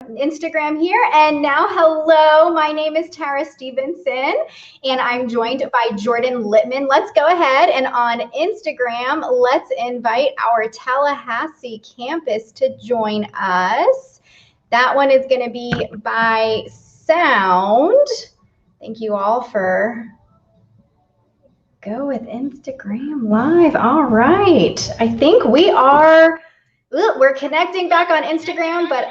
Instagram here. And now, hello, my name is Tara Stevenson, and I'm joined by Jordan Lipman. Let's go ahead and on Instagram, let's invite our Tallahassee campus to join us. That one is going to be by sound. Thank you all for go with Instagram Live. All right. I think we're connecting back on Instagram, but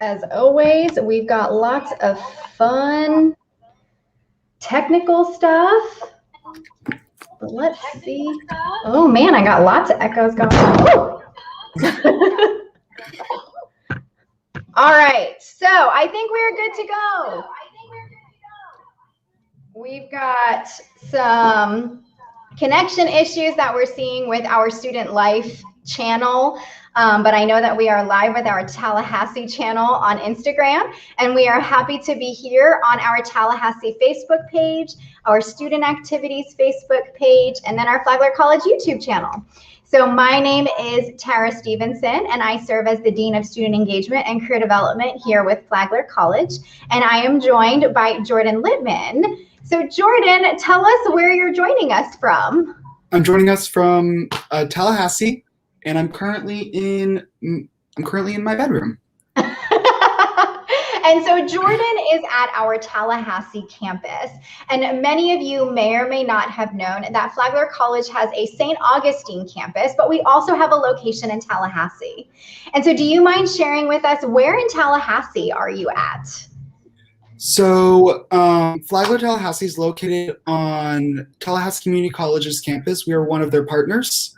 as always, we've got lots of fun technical stuff. But let's see. Oh man, I got lots of echoes going on. All right, so I think we're good to go. We've got some connection issues that we're seeing with our Student Life channel. But I know that we are live with our Tallahassee channel on Instagram, and we are happy to be here on our Tallahassee Facebook page, our Student Activities Facebook page, and then our Flagler College YouTube channel. So my name is Tara Stevenson, and I serve as the Dean of Student Engagement and Career Development here with Flagler College, and I am joined by Jordan Lipman. So Jordan, tell us where you're joining us from. I'm joining us from Tallahassee. And I'm currently in my bedroom. And so Jordan is at our Tallahassee campus. And many of you may or may not have known that Flagler College has a St. Augustine campus, but we also have a location in Tallahassee. And so do you mind sharing with us, where in Tallahassee are you at? So Flagler Tallahassee is located on Tallahassee Community College's campus. We are one of their partners.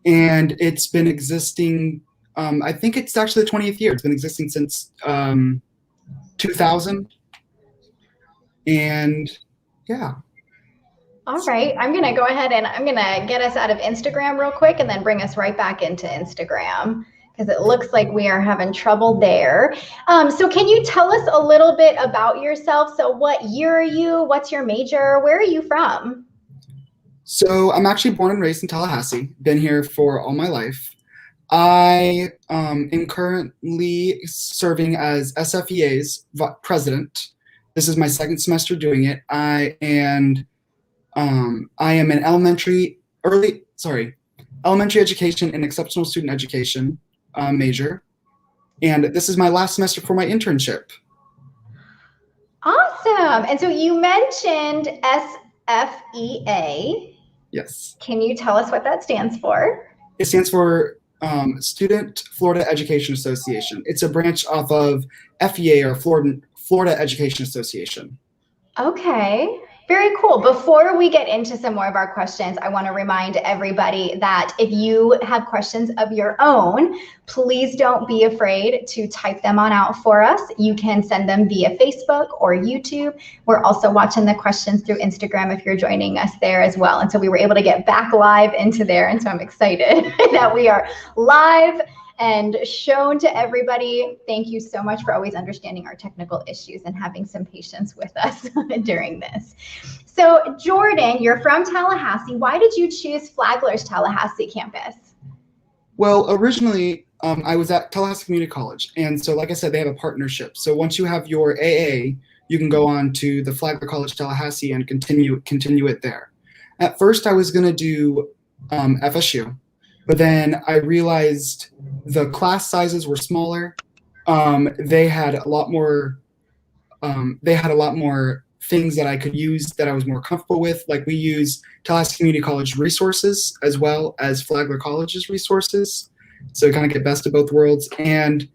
And it's been existing, I think it's actually the 20th year. It's been existing since 2000. And yeah. All right, I'm gonna go ahead and I'm gonna get us out of Instagram real quick and then bring us right back into Instagram, because it looks like we are having trouble there. So can you tell us a little bit about yourself? So what year are you? What's your major? Where are you from? So I'm actually born and raised in Tallahassee, been here for all my life. I am currently serving as SFEA's president. This is my second semester doing it. I am an elementary education and exceptional student education major. And this is my last semester for my internship. Awesome. And so you mentioned SFEA. Yes. Can you tell us what that stands for? It stands for Student Florida Education Association. It's a branch off of FEA, or Florida Education Association. Okay. Very cool. Before we get into some more of our questions, I want to remind everybody that if you have questions of your own, please don't be afraid to type them on out for us. You can send them via Facebook or YouTube. We're also watching the questions through Instagram if you're joining us there as well. And so we were able to get back live into there. And so I'm excited that we are live and shown to everybody. Thank you so much for always understanding our technical issues and having some patience with us during this. So Jordan, you're from Tallahassee. Why did you choose Flagler's Tallahassee campus? Well, originally I was at Tallahassee Community College. And so like I said, they have a partnership. So once you have your AA, you can go on to the Flagler College Tallahassee and continue it there. At first I was gonna do FSU. But then I realized the class sizes were smaller. They had a lot more things that I could use that I was more comfortable with. Like we use Tallahassee Community College resources as well as Flagler College's resources. So kind of get best of both worlds. And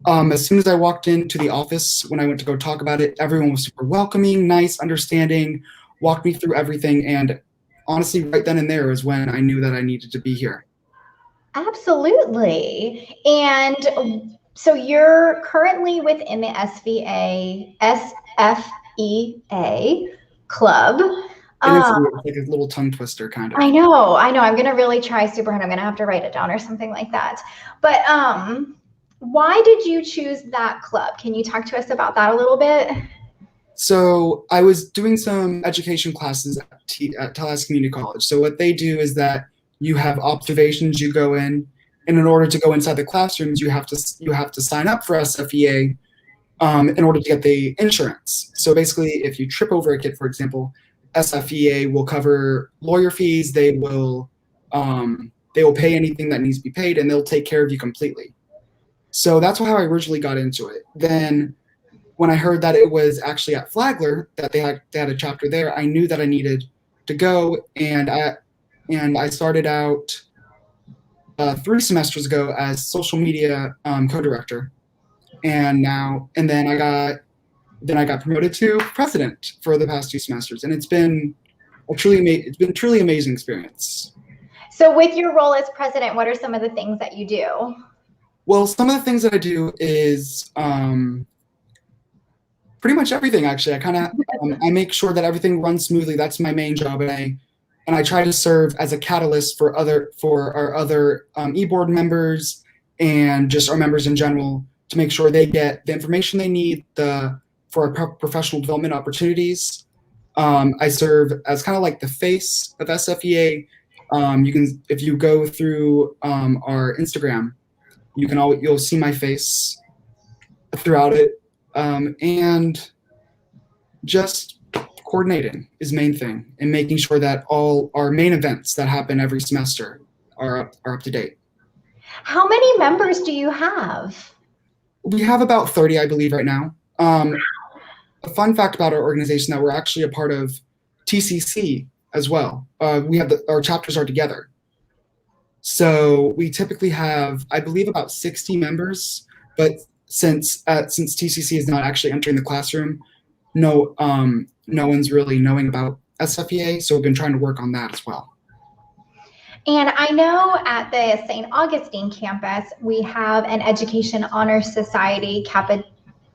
as soon as I walked into the office, when I went to go talk about it, everyone was super welcoming, nice, understanding, walked me through everything. And honestly, right then and there is when I knew that I needed to be here. Absolutely. And so you're currently within the SFEA club. And it's like a little tongue twister, kind of. I know. I'm going to really try super hard. I'm going to have to write it down or something like that. But why did you choose that club? Can you talk to us about that a little bit? So I was doing some education classes at Tallahassee Community College. So what they do is that you have observations, you go in, And in order to go inside the classrooms, you have to sign up for SFEA in order to get the insurance. So basically, if you trip over a kid, for example, SFEA will cover lawyer fees. They will pay anything that needs to be paid, and they'll take care of you completely. So that's how I originally got into it. Then when I heard that it was actually at Flagler, that they had a chapter there, I knew that I needed to go, and I started out 3 semesters ago as social media co-director, and then I got promoted to president for the past 2 semesters, and it's been a truly amazing experience. So with your role as president, what are some of the things that you do? Well, some of the things that I do is pretty much everything, actually. I make sure that everything runs smoothly. That's my main job, and I try to serve as a catalyst for our other e-board members and just our members in general to make sure they get the information they need for our professional development opportunities. I serve as kind of like the face of SFEA. If you go through our Instagram, you'll see my face throughout it, and just coordinating is main thing, and making sure that all our main events that happen every semester are up to date. How many members do you have? We have about 30, I believe, right now. A fun fact about our organization that we're actually a part of TCC as well. Our chapters are together. So we typically have, I believe, about 60 members, but since TCC is not actually entering the classroom, no one's really knowing about SFEA, so we've been trying to work on that as well. And I know at the St. Augustine campus, we have an Education Honor Society,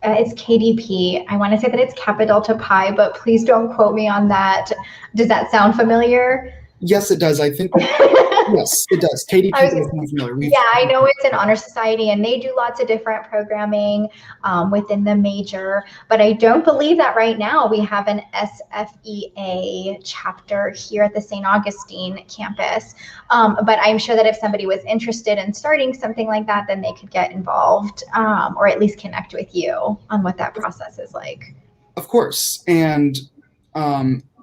it's KDP. I want to say that it's Kappa Delta Pi, but please don't quote me on that. Does that sound familiar? Yes, it does. I think, yes, it does. KDP is familiar. Yeah, I know it's an honor society, and they do lots of different programming within the major, but I don't believe that right now we have an SFEA chapter here at the St. Augustine campus. But I'm sure that if somebody was interested in starting something like that, then they could get involved, or at least connect with you on what that process is like. Of course, and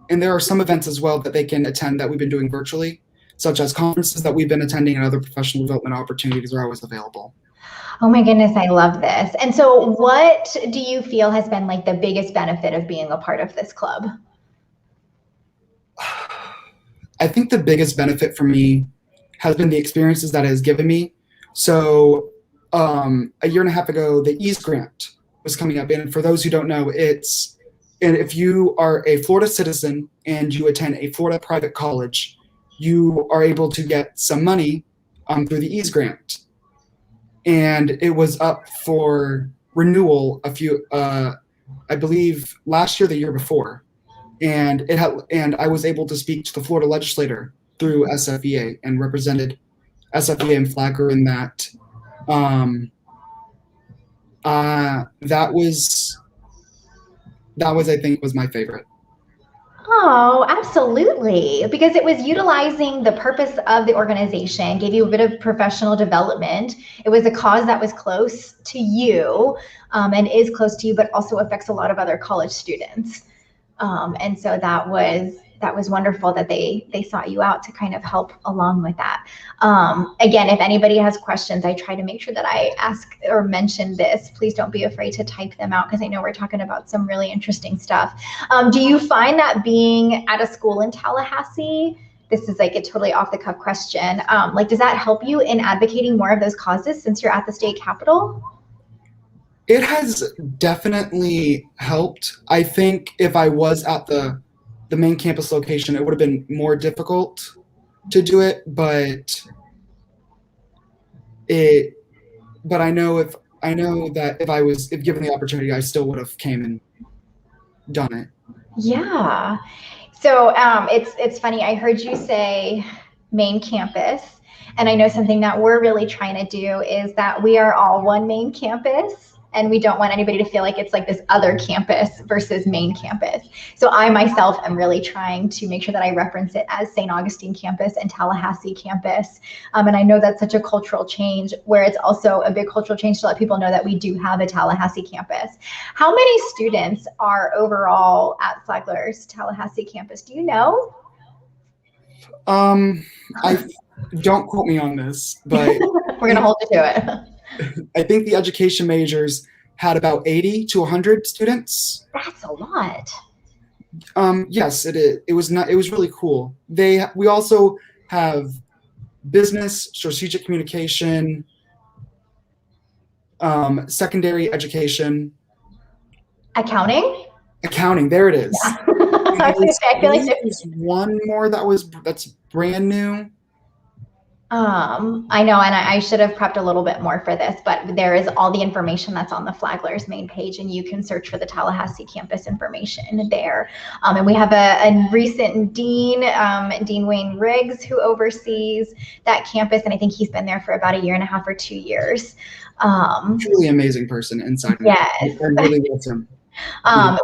there are some events as well that they can attend that we've been doing virtually, such as conferences that we've been attending, and other professional development opportunities are always available. Oh my goodness, I love this. And so what do you feel has been like the biggest benefit of being a part of this club? I think the biggest benefit for me has been the experiences that it has given me. So a year and a half ago, the EASE grant was coming up. And for those who don't know, if you are a Florida citizen and you attend a Florida private college, you are able to get some money through the EASE grant. And it was up for renewal I believe last year, the year before. And I was able to speak to the Florida legislator through SFEA and represented SFEA and Flagler in that. That was, I think, was my favorite. Oh, absolutely. Because it was utilizing the purpose of the organization, gave you a bit of professional development. It was a cause that was close to you and is close to you, but also affects a lot of other college students. And so that was wonderful that they sought you out to kind of help along with that. Again, if anybody has questions, I try to make sure that I ask or mention this. Please don't be afraid to type them out, because I know we're talking about some really interesting stuff. Do you find that being at a school in Tallahassee, this is like a totally off the cuff question, like does that help you in advocating more of those causes since you're at the state capitol? It has definitely helped. I think if I was at the main campus location, it would have been more difficult to do it, but I know that if given the opportunity, I still would have came and done it. Yeah. So it's funny. I heard you say main campus, and I know something that we're really trying to do is that we are all one main campus. and we don't want anybody to feel like it's like this other campus versus main campus. So I myself am really trying to make sure that I reference it as St. Augustine campus and Tallahassee campus. And I know that's such a cultural change, where it's also a big cultural change to let people know that we do have a Tallahassee campus. How many students are overall at Flagler's Tallahassee campus? Do you know? I don't quote me on this, but we're gonna hold you to it. I think the education majors had about 80 to 100 students. That's a lot. Yes, it is. It was really cool. We also have business, strategic communication, secondary education, accounting. There it is. Yeah. I feel like there's one more that's brand new. I know, and I should have prepped a little bit more for this, but there is all the information that's on the Flagler's main page, and you can search for the Tallahassee campus information there. And we have a recent dean, Dean Wayne Riggs, who oversees that campus, and I think he's been there for about 1.5 or 2 years. Truly amazing person inside. Yes. I really love him.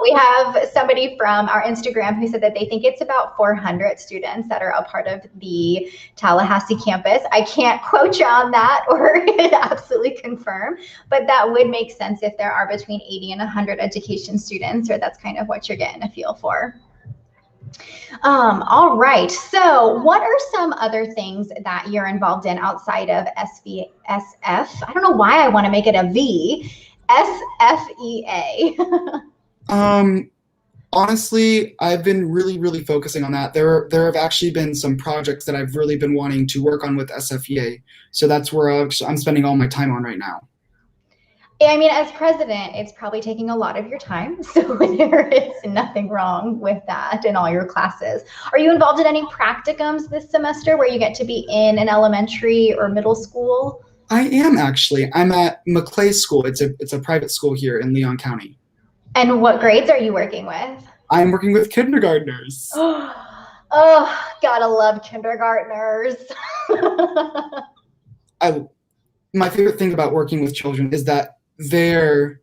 We have somebody from our Instagram who said that they think it's about 400 students that are a part of the Tallahassee campus. I can't quote you on that or absolutely confirm, but that would make sense if there are between 80 and 100 education students, or that's kind of what you're getting a feel for. All right, so what are some other things that you're involved in outside of SF? I don't know why I want to make it a V. SFEA. Honestly, I've been really focusing on that. There have actually been some projects that I've really been wanting to work on with SFEA. So that's where I'm spending all my time on right now. I mean, as president, it's probably taking a lot of your time. So there is nothing wrong with that in all your classes. Are you involved in any practicums this semester where you get to be in an elementary or middle school? I am actually. I'm at McClay School. It's a private school here in Leon County. And what grades are you working with? I'm working with kindergartners. Oh, gotta love kindergartners. My favorite thing about working with children is that their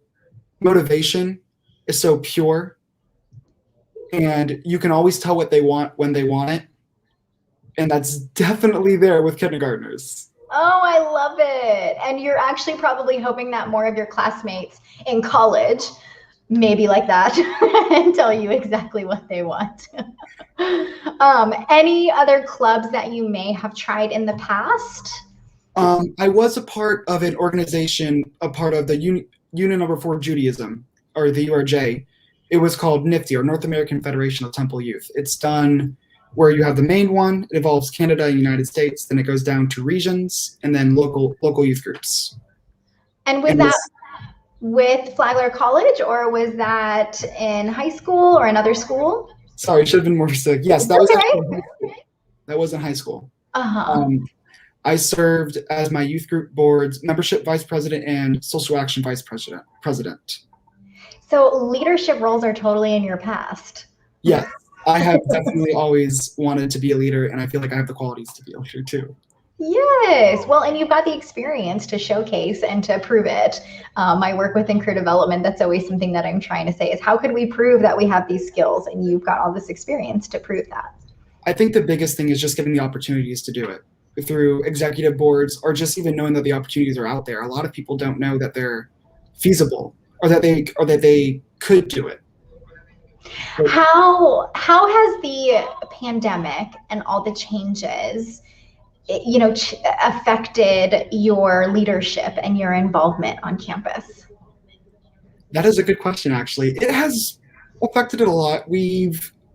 motivation is so pure, and you can always tell what they want when they want it. And that's definitely there with kindergartners. Oh, I love it. And you're actually probably hoping that more of your classmates in college may be like that and tell you exactly what they want. Any other clubs that you may have tried in the past? I was a part of an organization, a part of the Union Number 4 Judaism, or the URJ. It was called NIFTY, or North American Federation of Temple Youth. It's done where you have the main one. It involves Canada and United States. Then it goes down to regions and then local youth groups. And was that with Flagler College, or was that in high school or another school? Sorry, should have been more specific. Yes, that was actually, that was in high school. I served as my youth group board's membership vice president and social action vice president. So leadership roles are totally in your past. Yes. I have definitely always wanted to be a leader, and I feel like I have the qualities to be a leader too. Yes, well, and you've got the experience to showcase and to prove it. My work within career development, that's always something that I'm trying to say is how could we prove that we have these skills, and you've got all this experience to prove that. I think the biggest thing is just giving the opportunities to do it through executive boards, or just even knowing that the opportunities are out there. A lot of people don't know that they're feasible, or that they could do it. How has the pandemic and all the changes, affected your leadership and your involvement on campus? That is a good question, actually. It has affected it a lot.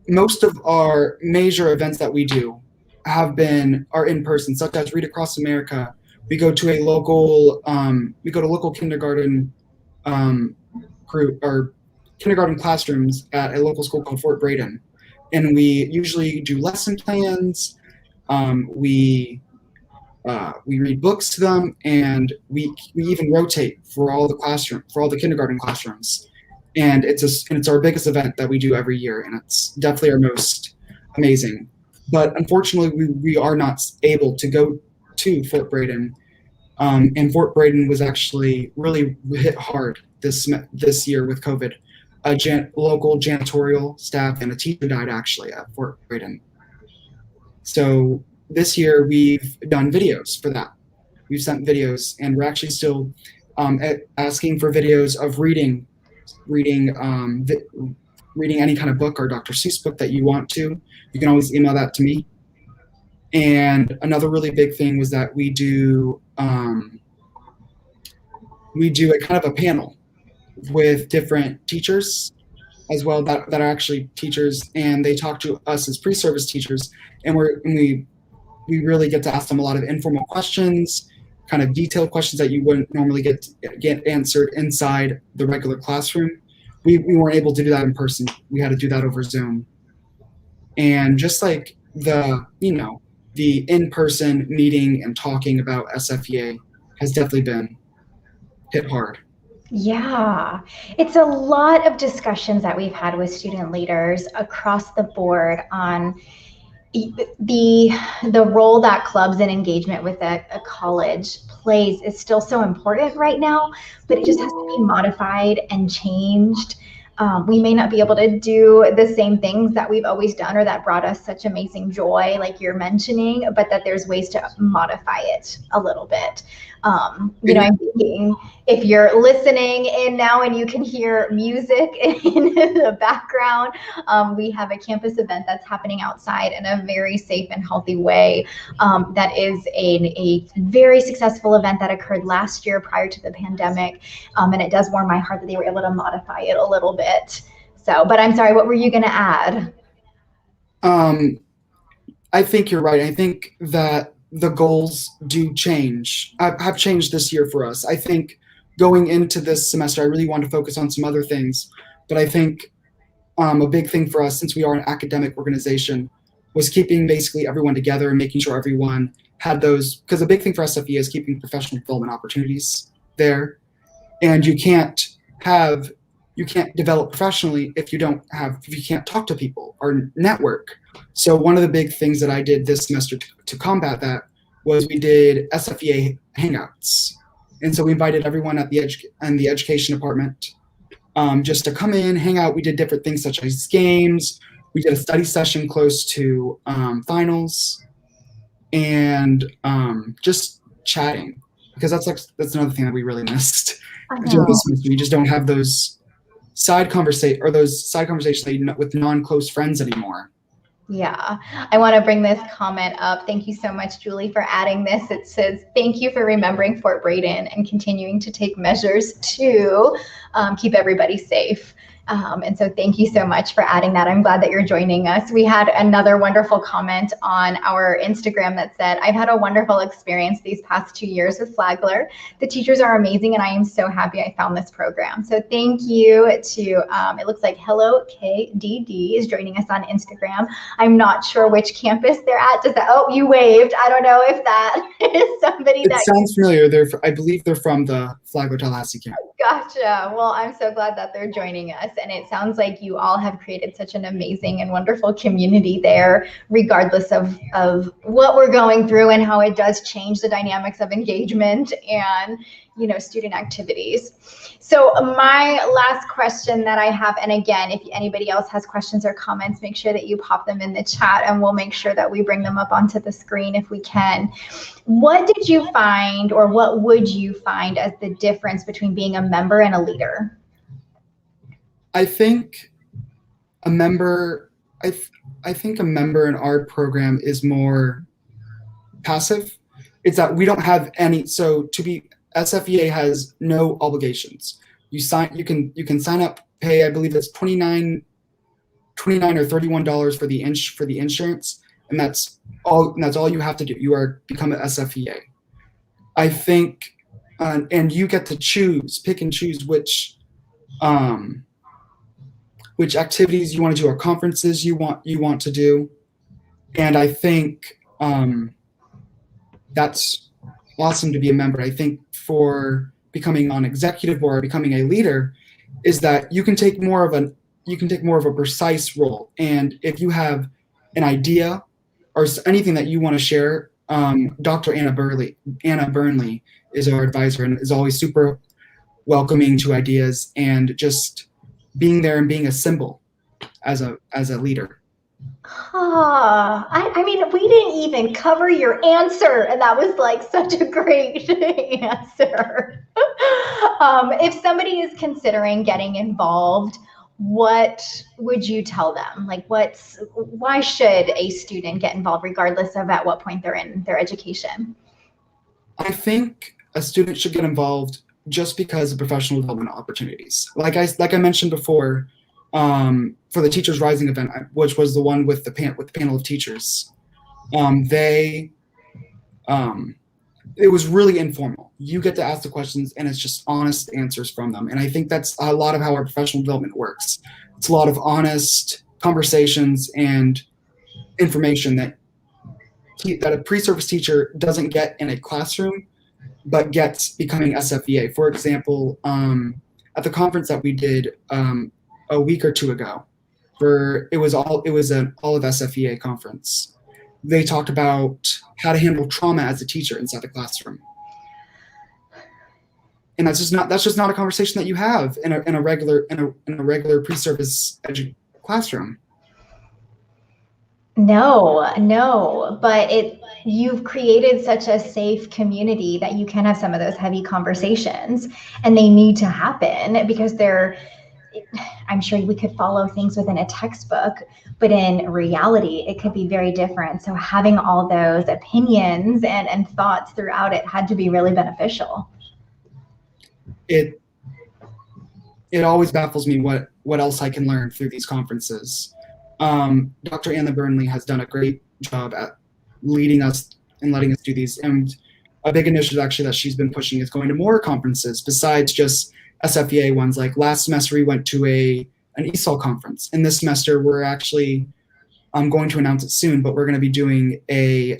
Most of our major events that we do are in person, such as Read Across America. We go to local kindergarten group or kindergarten classrooms at a local school called Fort Braden, and we usually do lesson plans. We read books to them, and we even rotate for all the kindergarten classrooms. And it's our biggest event that we do every year, and it's definitely our most amazing. But unfortunately, we are not able to go to Fort Braden, and Fort Braden was actually really hit hard this year with COVID. A local janitorial staff and a teacher died actually at Fort Braden. So this year we've done videos for that. We've sent videos, and we're actually still asking for videos of reading any kind of book or Dr. Seuss book that you want to. You can always email that to me. And another really big thing was that we do a kind of a panel with different teachers as well that are actually teachers, and they talk to us as pre-service teachers, and we really get to ask them a lot of informal questions, kind of detailed questions that you wouldn't normally get answered inside the regular classroom. We weren't able to do that in person. We had to do that over Zoom. And just like the in-person meeting and talking about SFEA has definitely been hit hard. Yeah, it's a lot of discussions that we've had with student leaders across the board on the role that clubs and engagement with a college plays is still so important right now, but it just has to be modified and changed. We may not be able to do the same things that we've always done or that brought us such amazing joy, like you're mentioning, but that there's ways to modify it a little bit. I'm thinking if you're listening in now and you can hear music in the background, we have a campus event that's happening outside in a very safe and healthy way. That is a very successful event that occurred last year prior to the pandemic. And it does warm my heart that they were able to modify it a little bit. So, but I'm sorry, what were you going to add? I think you're right. I think that the goals do change, have changed this year for us. I think going into this semester, I really want to focus on some other things, but I think a big thing for us, since we are an academic organization, was keeping basically everyone together and making sure everyone had those, because a big thing for SFEA is keeping professional development opportunities there. And you can't develop professionally if you can't talk to people or network. So one of the big things that I did this semester to combat that was we did SFEA hangouts. And so we invited everyone at the education department just to come in, hang out. We did different things such as games. We did a study session close to finals, and just chatting, because that's another thing that we really missed during this semester. We just don't have those side conversations that with non-close friends anymore. Yeah, I want to bring this comment up. Thank you so much, Julie, for adding this. It says, thank you for remembering Fort Braden and continuing to take measures to keep everybody safe. And so thank you so much for adding that. I'm glad that you're joining us. We had another wonderful comment on our Instagram that said, I've had a wonderful experience these past 2 years with Flagler. The teachers are amazing, and I am so happy I found this program. So thank you to, it looks like Hello KDD is joining us on Instagram. I'm not sure which campus they're at. Oh, you waved. I don't know if that is somebody that sounds familiar. I believe they're from the Flagler Tallahassee campus. Gotcha. Well, I'm so glad that they're joining us. And it sounds like you all have created such an amazing and wonderful community there, regardless of what we're going through and how it does change the dynamics of engagement and, student activities. So my last question that I have, and again, if anybody else has questions or comments, make sure that you pop them in the chat and we'll make sure that we bring them up onto the screen if we can. What did you find, or what would you find as the difference between being a member and a leader? I think a member in our program is more passive. It's that we don't have any, SFEA has no obligations. You can sign up, pay, I believe it's $29 or $31 for the insurance, and that's all you have to do. You become an SFEA. I think, and you get to pick and choose which activities you want to do or conferences you want to do. And I think that's awesome to be a member. I think for becoming on executive board or becoming a leader is that you can take more of a precise role. And if you have an idea or anything that you want to share, Dr. Anna Burnley is our advisor and is always super welcoming to ideas, and just being there and being a symbol as a leader. I mean, we didn't even cover your answer, and that was like such a great answer. If somebody is considering getting involved, what would you tell them? Like, why should a student get involved, regardless of at what point they're in their education? I think a student should get involved just because of professional development opportunities. Like I mentioned before, for the Teachers Rising event, which was the one with the panel of teachers, it was really informal. You get to ask the questions, and it's just honest answers from them. And I think that's a lot of how our professional development works. It's a lot of honest conversations and information that a pre-service teacher doesn't get in a classroom, but gets becoming SFEA. For example, at the conference that we did a week or two ago, it was an all of SFEA conference. They talked about how to handle trauma as a teacher inside the classroom, and that's just not a conversation that you have in a regular pre-service classroom. No, but you've created such a safe community that you can have some of those heavy conversations, and they need to happen because I'm sure we could follow things within a textbook, but in reality, it could be very different. So having all those opinions and thoughts throughout it had to be really beneficial. It always baffles me what else I can learn through these conferences. Dr. Anna Burnley has done a great job at leading us and letting us do these. And a big initiative actually that she's been pushing is going to more conferences besides just SFEA ones. Like last semester, we went to an ESOL conference. And this semester, we're actually going to announce it soon, but we're going to be doing a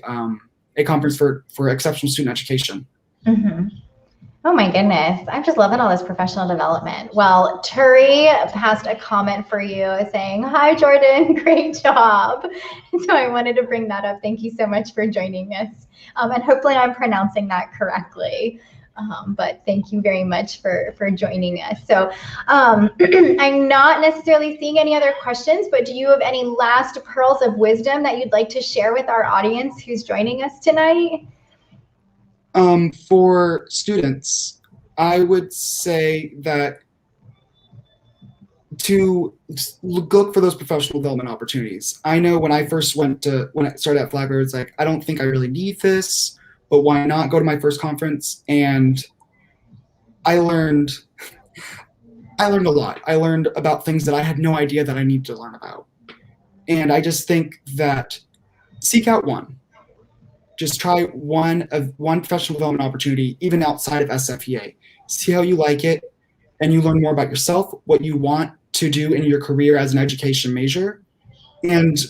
conference for exceptional student education. Mm-hmm. Oh my goodness. I'm just loving all this professional development. Well, Turi passed a comment for you saying, "Hi, Jordan, great job." So I wanted to bring that up. Thank you so much for joining us. And hopefully I'm pronouncing that correctly. But thank you very much for joining us. So I'm not necessarily seeing any other questions, but do you have any last pearls of wisdom that you'd like to share with our audience who's joining us tonight? For students, I would say that to look for those professional development opportunities. I know when I started at Flagler, it's like, I don't think I really need this, but why not go to my first conference? And I learned a lot. I learned about things that I had no idea that I need to learn about. And I just think that seek out one. Just try one professional development opportunity, even outside of SFEA. See how you like it, and you learn more about yourself, what you want to do in your career as an education major, and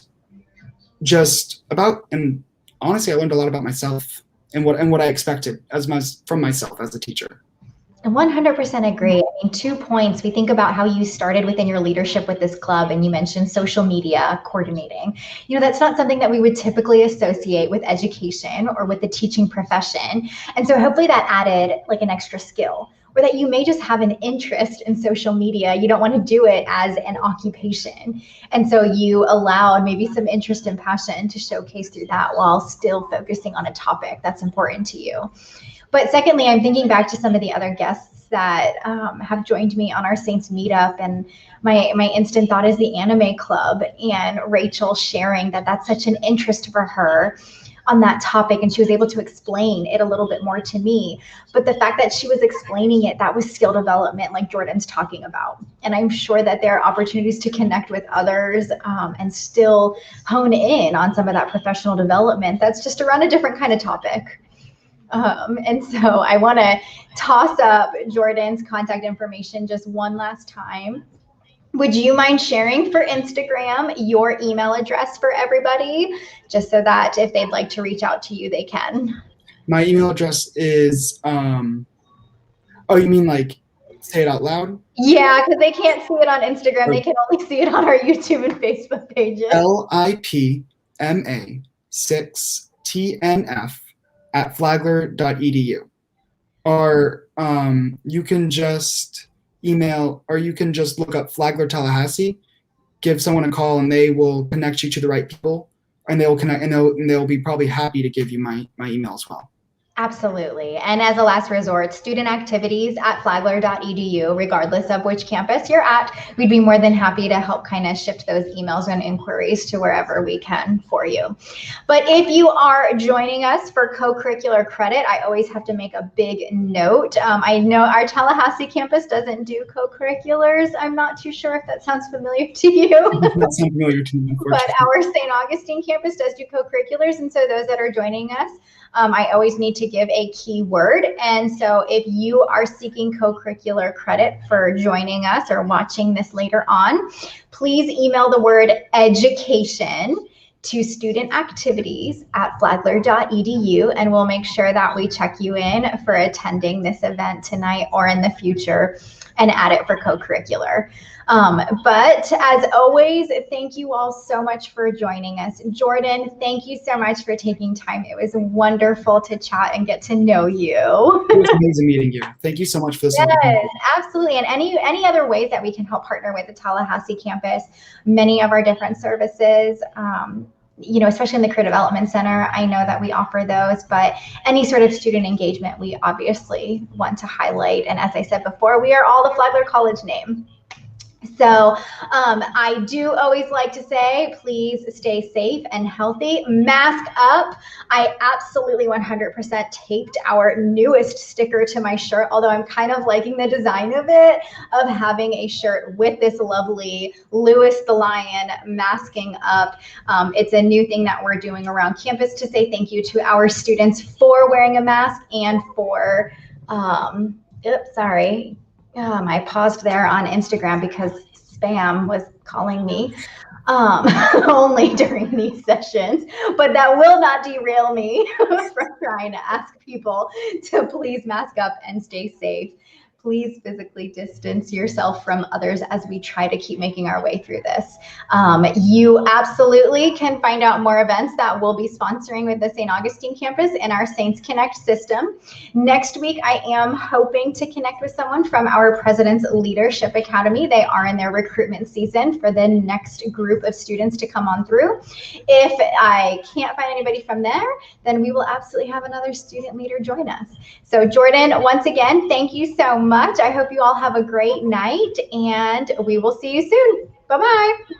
honestly, I learned a lot about myself and what I expected from myself as a teacher. 100% agree. I mean, 2 points. We think about how you started within your leadership with this club, and you mentioned social media coordinating. That's not something that we would typically associate with education or with the teaching profession. And so hopefully that added like an extra skill, or that you may just have an interest in social media. You don't want to do it as an occupation. And so you allowed maybe some interest and passion to showcase through that while still focusing on a topic that's important to you. But secondly, I'm thinking back to some of the other guests that have joined me on our Saints meetup, and my instant thought is the anime club, and Rachel sharing that that's such an interest for her on that topic, and she was able to explain it a little bit more to me. But the fact that she was explaining it, that was skill development like Jordan's talking about. And I'm sure that there are opportunities to connect with others and still hone in on some of that professional development that's just around a different kind of topic. And so I want to toss up Jordan's contact information just one last time. Would you mind sharing for Instagram your email address for everybody, just so that if they'd like to reach out to you, they can? My email address is, you mean like say it out loud? Yeah, because they can't see it on Instagram. They can only see it on our YouTube and Facebook pages. LIPMA6TNF@flagler.edu. Our you can just email, or you can just look up Flagler Tallahassee, give someone a call, and they will connect you to the right people, and they will connect, and they'll be probably happy to give you my email as well. Absolutely. And as a last resort, student activities at flagler.edu, regardless of which campus you're at, we'd be more than happy to help kind of shift those emails and inquiries to wherever we can for you. But if you are joining us for co-curricular credit, I always have to make a big note. I know our Tallahassee campus doesn't do co-curriculars. I'm not too sure if that sounds familiar to you. That sounds familiar to me, But our St. Augustine campus does do co-curriculars, and so those that are joining us, I always need to give a keyword. And so if you are seeking co-curricular credit for joining us or watching this later on, please email the word education to studentactivities@flagler.edu, and we'll make sure that we check you in for attending this event tonight or in the future and add it for co-curricular. But as always, thank you all so much for joining us. Jordan, thank you so much for taking time. It was wonderful to chat and get to know you. It was amazing meeting you. Thank you so much for this. Yes, absolutely. And any other ways that we can help partner with the Tallahassee campus, many of our different services, you know, especially in the Career Development Center, I know that we offer those, but any sort of student engagement, we obviously want to highlight. And as I said before, we are all the Flagler College name. So I do always like to say, please stay safe and healthy. Mask up. I absolutely 100% taped our newest sticker to my shirt, although I'm kind of liking the design of it, of having a shirt with this lovely Louis the Lion masking up. It's a new thing that we're doing around campus to say thank you to our students for wearing a mask and for, I paused there on Instagram because spam was calling me only during these sessions, but that will not derail me from trying to ask people to please mask up and stay safe. Please physically distance yourself from others as we try to keep making our way through this. You absolutely can find out more events that we'll be sponsoring with the St. Augustine campus in our Saints Connect system. Next week, I am hoping to connect with someone from our President's Leadership Academy. They are in their recruitment season for the next group of students to come on through. If I can't find anybody from there, then we will absolutely have another student leader join us. So Jordan, once again, thank you so much. I hope you all have a great night, and we will see you soon. Bye-bye.